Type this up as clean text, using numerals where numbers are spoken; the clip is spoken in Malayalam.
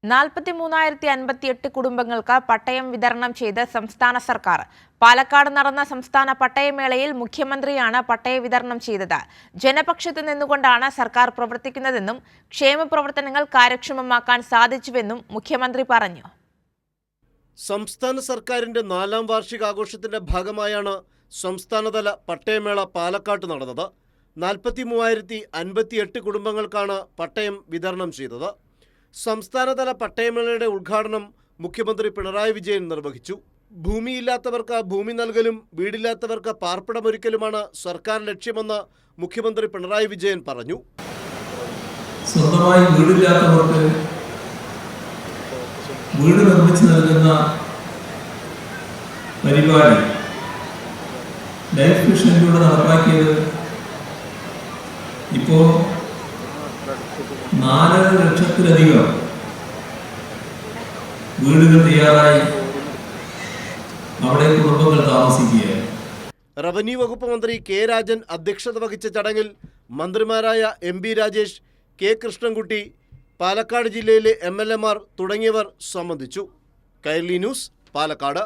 43,058 കുടുംബങ്ങൾക്ക് പട്ടയം വിതരണം ചെയ്ത് സംസ്ഥാന സർക്കാർ. പാലക്കാട് നടന്ന സംസ്ഥാന പട്ടയമേളയിൽ മുഖ്യമന്ത്രിയാണ് പട്ടയ വിതരണം ചെയ്തത്. ജനപക്ഷത്ത് നിന്നുകൊണ്ടാണ് സർക്കാർ പ്രവർത്തിക്കുന്നതെന്നും ക്ഷേമപ്രവർത്തനങ്ങൾ കാര്യക്ഷമമാക്കാൻ സാധിച്ചുവെന്നും മുഖ്യമന്ത്രി പറഞ്ഞു. സംസ്ഥാന സർക്കാരിന്റെ 4ാം വാർഷികാഘോഷത്തിന്റെ ഭാഗമായാണ് സംസ്ഥാനതല പട്ടയമേള പാലക്കാട്ട് നടന്നത്. 43,058 കുടുംബങ്ങൾക്കാണ് പട്ടയം വിതരണം ചെയ്തത്. സംസ്ഥാനതല പട്ടയമേളയുടെ ഉദ്ഘാടനം മുഖ്യമന്ത്രി പിണറായി വിജയൻ നിർവഹിച്ചു. ഭൂമിയില്ലാത്തവർക്ക് ഭൂമി നൽകലും വീടില്ലാത്തവർക്ക് പാർപ്പിടമൊരുക്കലുമാണ് സർക്കാർ ലക്ഷ്യമെന്ന് മുഖ്യമന്ത്രി പിണറായി വിജയൻ പറഞ്ഞു. സ്വന്തമായി വീടില്ലാത്തവർക്ക് വീട് നിർമ്മിച്ചു നൽകുന്ന പരിപാടി ലൈഫ് മിഷനിലൂടെ നടപ്പാക്കിയത് ഇപ്പോൾ 4 ലക്ഷത്തിലധികം വീടുകൾ തയ്യാറായി അവിടെ കുടുംബങ്ങൾ താമസിക്കുകയാണ്. റവന്യൂ വകുപ്പ് മന്ത്രി കെ രാജൻ അധ്യക്ഷത വഹിച്ച ചടങ്ങിൽ മന്ത്രിമാരായ M B Rajesh, K Krishnankutty, Palakkad ജില്ലയിലെ MLA മാർ തുടങ്ങിയവർ സംബന്ധിച്ചു. കൈരളി ന്യൂസ്, പാലക്കാട്.